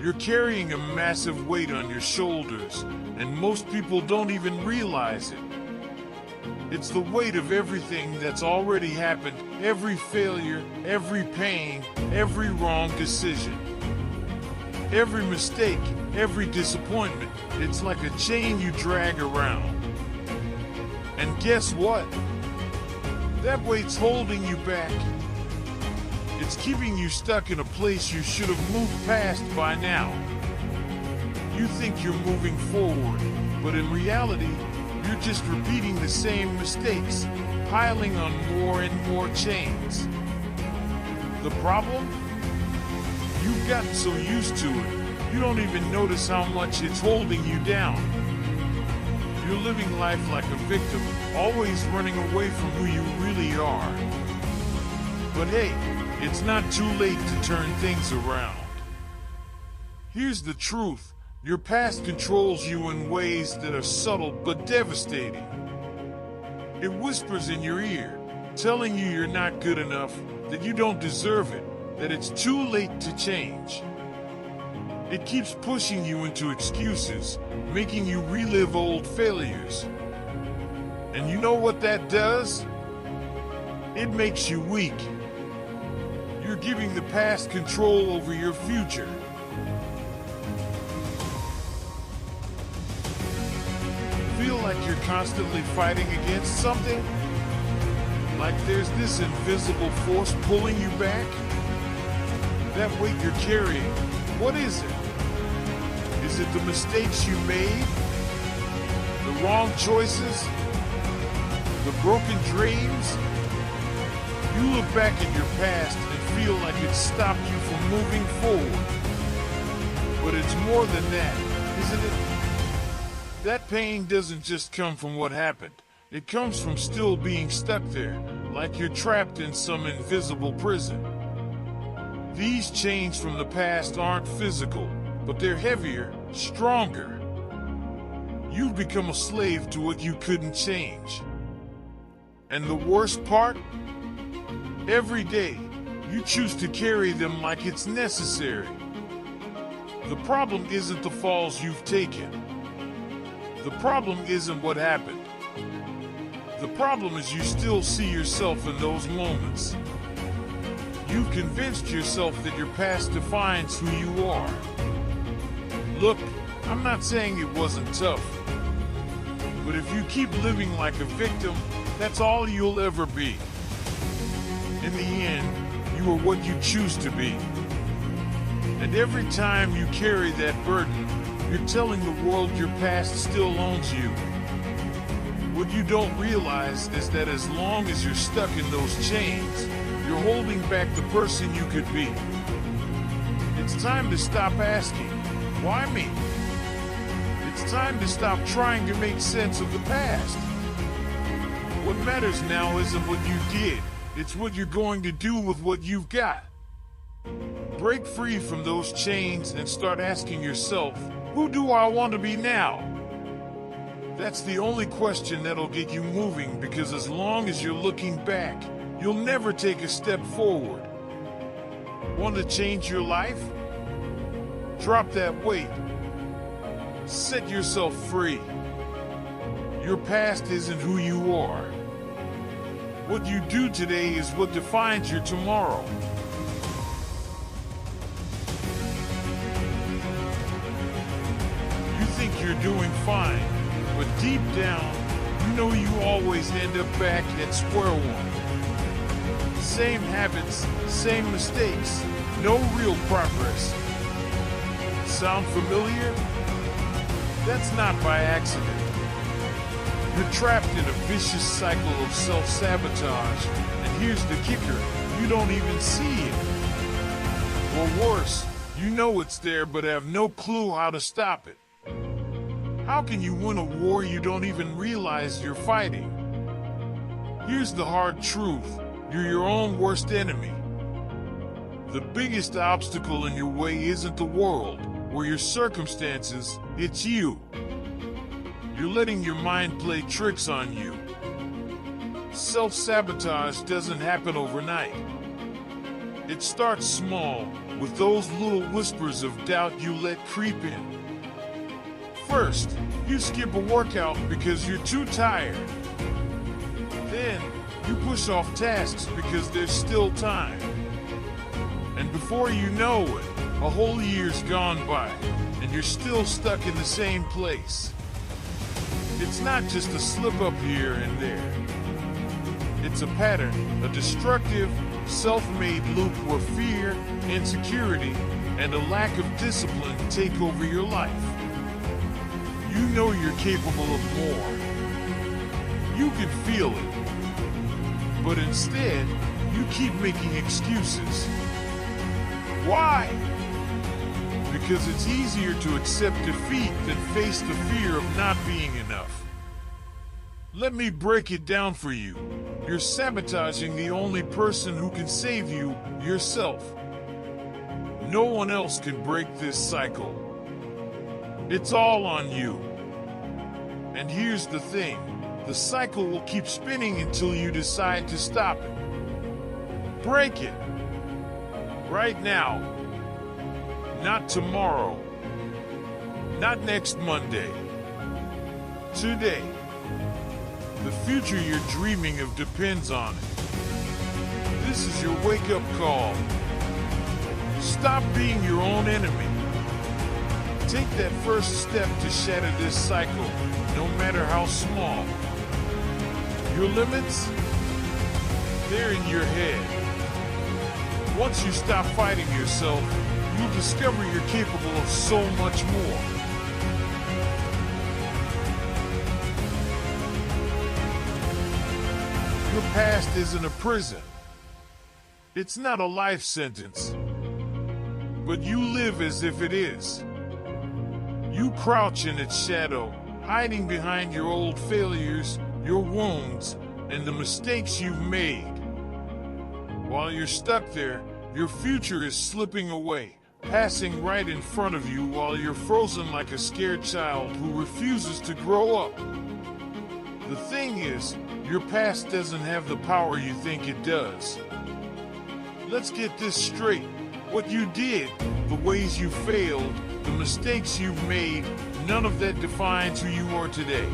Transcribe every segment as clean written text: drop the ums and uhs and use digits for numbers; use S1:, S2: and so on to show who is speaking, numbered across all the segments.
S1: You're carrying a massive weight on your shoulders, and most people don't even realize it. It's the weight of everything that's already happened, every failure, every pain, every wrong decision. Every mistake, every disappointment, it's like a chain you drag around. And guess what? That weight's holding you back. It's keeping you stuck in a place you should have moved past by now. You think you're moving forward, but in reality, you're just repeating the same mistakes, piling on more and more chains. The problem? You've gotten so used to it, you don't even notice how much it's holding you down. You're living life like a victim, always running away from who you really are. But hey, it's not too late to turn things around. Here's the truth. Your past controls you in ways that are subtle but devastating. It whispers in your ear, telling you you're not good enough, that you don't deserve it, that it's too late to change. It keeps pushing you into excuses, making you relive old failures. And you know what that does? It makes you weak. You're giving the past control over your future. Feel like you're constantly fighting against something? Like there's this invisible force pulling you back? That weight you're carrying, what is it? Is it the mistakes you made? The wrong choices? The broken dreams? You look back at your past and feel like it stopped you from moving forward. But it's more than that, isn't it? That pain doesn't just come from what happened. It comes from still being stuck there, like you're trapped in some invisible prison. These chains from the past aren't physical, but they're heavier, stronger. You've become a slave to what you couldn't change. And the worst part? Every day, you choose to carry them like it's necessary. The problem isn't the falls you've taken. The problem isn't what happened. The problem is you still see yourself in those moments. You've convinced yourself that your past defines who you are. Look, I'm not saying it wasn't tough. But if you keep living like a victim, that's all you'll ever be. In the end, you are what you choose to be. And every time you carry that burden, you're telling the world your past still owns you. What you don't realize is that as long as you're stuck in those chains, you're holding back the person you could be. It's time to stop asking, why me? It's time to stop trying to make sense of the past. What matters now isn't what you did, it's what you're going to do with what you've got. Break free from those chains and start asking yourself, who do I want to be now? That's the only question that'll get you moving, because as long as you're looking back, you'll never take a step forward. Want to change your life? Drop that weight. Set yourself free. Your past isn't who you are. What you do today is what defines your tomorrow. You think you're doing fine, but deep down, you know you always end up back at square one. Same habits, same mistakes, no real progress. Sound familiar? That's not by accident. You're trapped in a vicious cycle of self-sabotage, and here's the kicker, you don't even see it. Or worse, you know it's there but have no clue how to stop it. How can you win a war you don't even realize you're fighting? Here's the hard truth, you're your own worst enemy. The biggest obstacle in your way isn't the world or your circumstances, it's you. You're letting your mind play tricks on you. Self-sabotage doesn't happen overnight. It starts small, with those little whispers of doubt you let creep in. First, you skip a workout because you're too tired. Then, you push off tasks because there's still time. And before you know it, a whole year's gone by, and you're still stuck in the same place. It's not just a slip up here and there. It's a pattern, a destructive, self-made loop where fear, insecurity, and a lack of discipline take over your life. You know you're capable of more. You can feel it. But instead, you keep making excuses. Why? Because it's easier to accept defeat than face the fear of not being enough. Let me break it down for you. You're sabotaging the only person who can save you, yourself. No one else can break this cycle. It's all on you. And here's the thing, the cycle will keep spinning until you decide to stop it. Break it. Right now. Not tomorrow. Not next Monday. Today. The future you're dreaming of depends on it. This is your wake-up call. Stop being your own enemy. Take that first step to shatter this cycle, no matter how small. Your limits? They're in your head. Once you stop fighting yourself, you'll discover you're capable of so much more. Your past isn't a prison. It's not a life sentence. But you live as if it is. You crouch in its shadow, hiding behind your old failures, your wounds, and the mistakes you've made. While you're stuck there, your future is slipping away, passing right in front of you while you're frozen like a scared child who refuses to grow up. The thing is, your past doesn't have the power you think it does. Let's get this straight. What you did, the ways you failed, the mistakes you've made, none of that defines who you are today.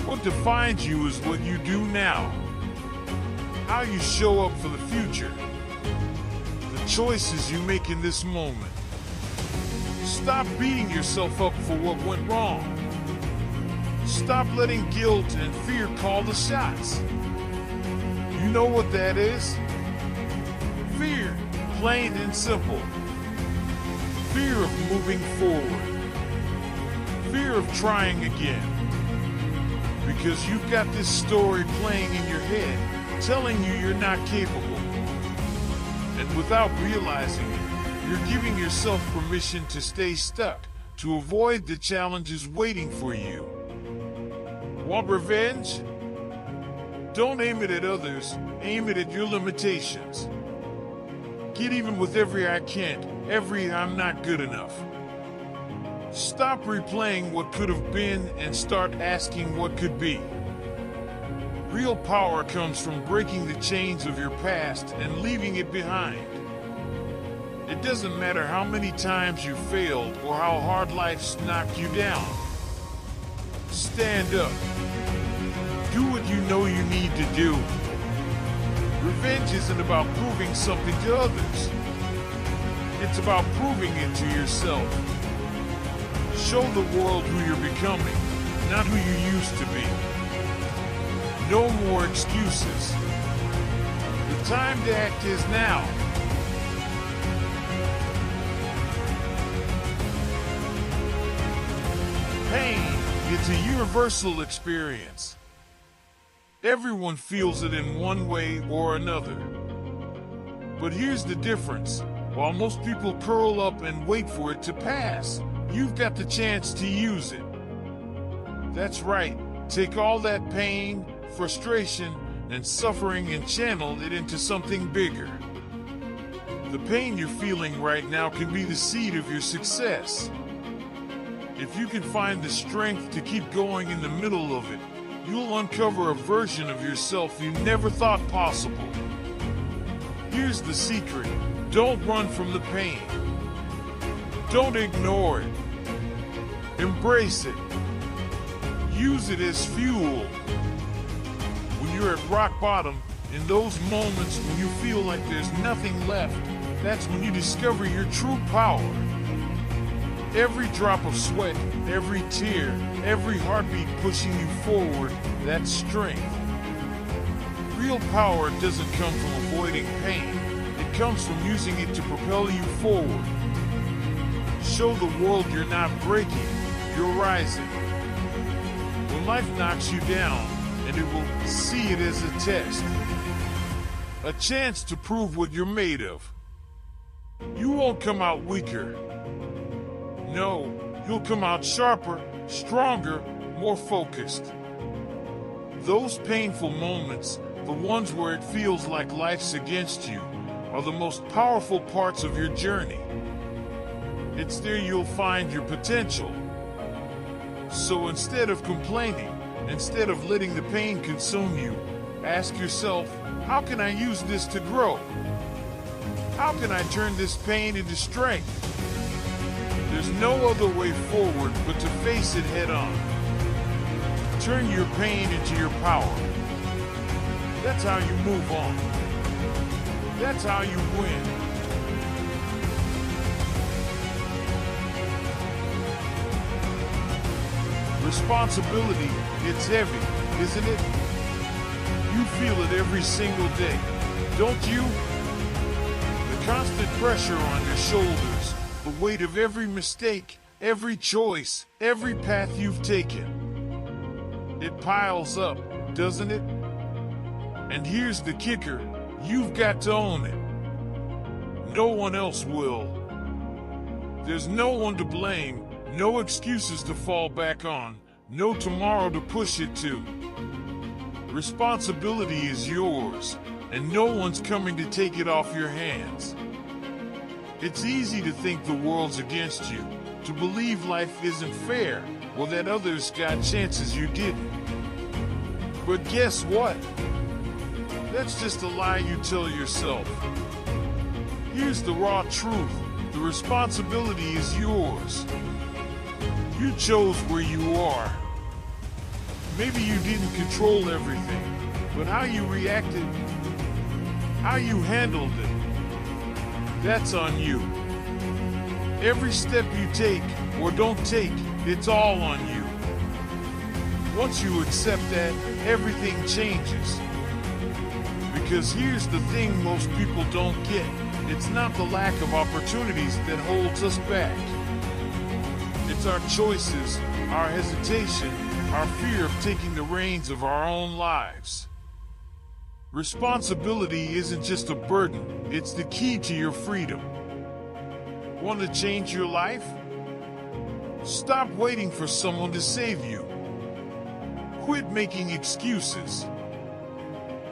S1: What defines you is what you do now. How you show up for the future. The choices you make in this moment. Stop beating yourself up for what went wrong. Stop letting guilt and fear call the shots. You know what that is? Fear, plain and simple. Fear of moving forward. Fear of trying again. Because you've got this story playing in your head, telling you you're not capable. And without realizing it, you're giving yourself permission to stay stuck, to avoid the challenges waiting for you. Want revenge? Don't aim it at others, aim it at your limitations. Get even with every I can't, every I'm not good enough. Stop replaying what could have been and start asking what could be. Real power comes from breaking the chains of your past and leaving it behind. It doesn't matter how many times you failed or how hard life's knocked you down. Stand up. Do what you know you need to do. Revenge isn't about proving something to others. It's about proving it to yourself. Show the world who you're becoming, not who you used to be. No more excuses. The time to act is now. Pain, it's a universal experience. Everyone feels it in one way or another. But here's the difference. While most people curl up and wait for it to pass, you've got the chance to use it. That's right. Take all that pain, frustration, and suffering and channel it into something bigger. The pain you're feeling right now can be the seed of your success. If you can find the strength to keep going in the middle of it, you'll uncover a version of yourself you never thought possible. Here's the secret. Don't run from the pain. Don't ignore it. Embrace it. Use it as fuel. When you're at rock bottom, in those moments when you feel like there's nothing left, that's when you discover your true power. Every drop of sweat, every tear, every heartbeat pushing you forward, that's strength. Real power doesn't come from avoiding pain. It comes from using it to propel you forward. Show the world you're not breaking, you're rising. When life knocks you down, and it will see it as a test, a chance to prove what you're made of. You won't come out weaker. No, you'll come out sharper, stronger, more focused. Those painful moments, the ones where it feels like life's against you, are the most powerful parts of your journey. It's there you'll find your potential. So instead of complaining, instead of letting the pain consume you, ask yourself, how can I use this to grow? How can I turn this pain into strength? There's no other way forward but to face it head on. Turn your pain into your power. That's how you move on. That's how you win. Responsibility, it's heavy, isn't it? You feel it every single day, don't you? The constant pressure on your shoulders, the weight of every mistake, every choice, every path you've taken. It piles up, doesn't it? And here's the kicker, you've got to own it. No one else will. There's no one to blame, no excuses to fall back on, no tomorrow to push it to. Responsibility is yours, and no one's coming to take it off your hands. It's easy to think the world's against you, to believe life isn't fair, or that others got chances you didn't. But guess what? That's just a lie you tell yourself. Here's the raw truth. The responsibility is yours. You chose where you are. Maybe you didn't control everything, but how you reacted, how you handled it, that's on you. Every step you take or don't take, it's all on you. Once you accept that, everything changes. Because here's the thing most people don't get. It's not the lack of opportunities that holds us back. It's our choices, our hesitation, our fear of taking the reins of our own lives. Responsibility isn't just a burden, it's the key to your freedom. Want to change your life? Stop waiting for someone to save you. Quit making excuses.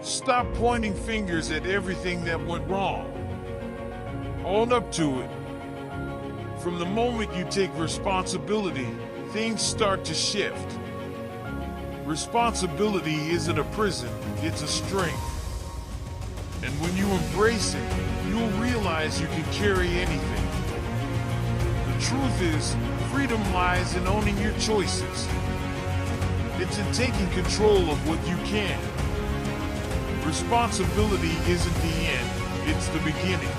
S1: Stop pointing fingers at everything that went wrong. Own up to it. From the moment you take responsibility, things start to shift. Responsibility isn't a prison, it's a strength. And when you embrace it, you'll realize you can carry anything. The truth is, freedom lies in owning your choices. It's in taking control of what you can. Responsibility isn't the end, it's the beginning.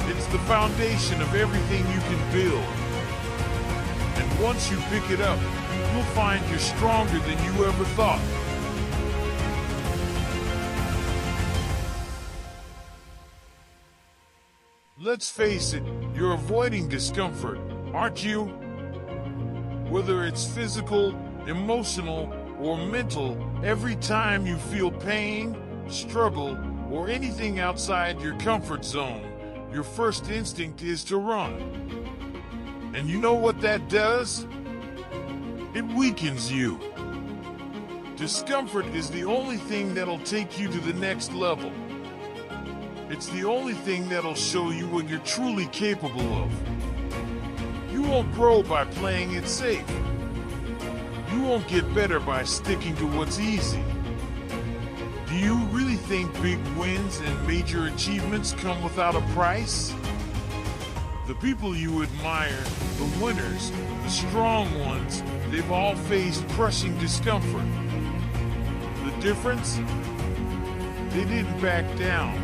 S1: It's the foundation of everything you can build. And once you pick it up, you'll find you're stronger than you ever thought. Let's face it, you're avoiding discomfort, aren't you? Whether it's physical, emotional, or mental, every time you feel pain, struggle, or anything outside your comfort zone, your first instinct is to run. And you know what that does? It weakens you. Discomfort is the only thing that'll take you to the next level. It's the only thing that'll show you what you're truly capable of. You won't grow by playing it safe. You won't get better by sticking to what's easy. Do you really think big wins and major achievements come without a price? The people you admire, the winners, the strong ones, they've all faced crushing discomfort. The difference? They didn't back down.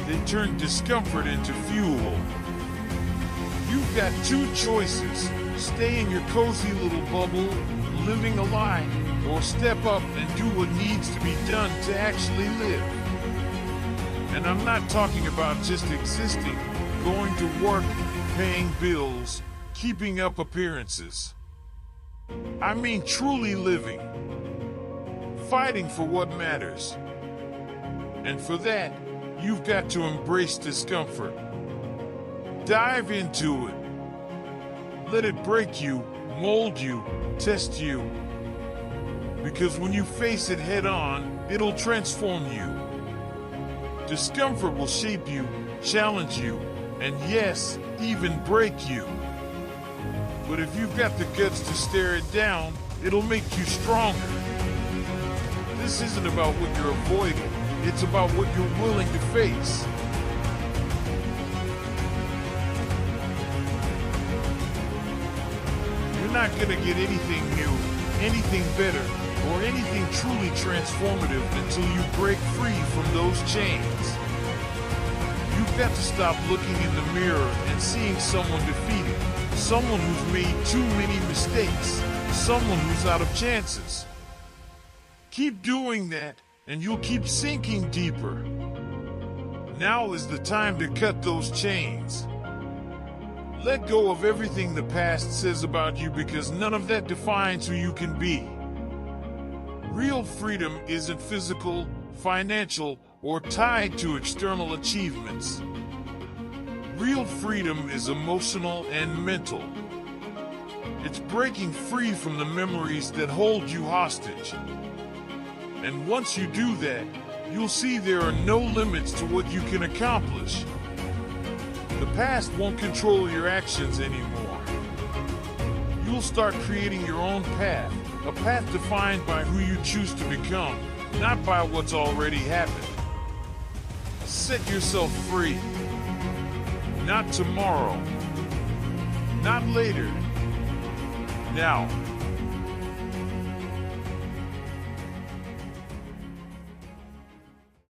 S1: They turned discomfort into fuel. You've got two choices: stay in your cozy little bubble, living a lie, or step up and do what needs to be done to actually live. And I'm not talking about just existing, going to work, paying bills, keeping up appearances. I mean truly living, fighting for what matters. And for that, you've got to embrace discomfort. Dive into it. Let it break you, mold you, test you. Because when you face it head on, it'll transform you. Discomfort will shape you, challenge you, and yes, even break you. But if you've got the guts to stare it down, it'll make you stronger. This isn't about what you're avoiding, it's about what you're willing to face. You're not gonna get anything new, anything better, or anything truly transformative until you break free from those chains. You've got to stop looking in the mirror and seeing someone defeated, someone who's made too many mistakes, someone who's out of chances. Keep doing that, and you'll keep sinking deeper. Now is the time to cut those chains. Let go of everything the past says about you, because none of that defines who you can be. Real freedom isn't physical, financial, or tied to external achievements. Real freedom is emotional and mental. It's breaking free from the memories that hold you hostage. And once you do that, you'll see there are no limits to what you can accomplish. The past won't control your actions anymore. You'll start creating your own path, a path defined by who you choose to become, not by what's already happened. Set yourself free. Not tomorrow. Not later. Now.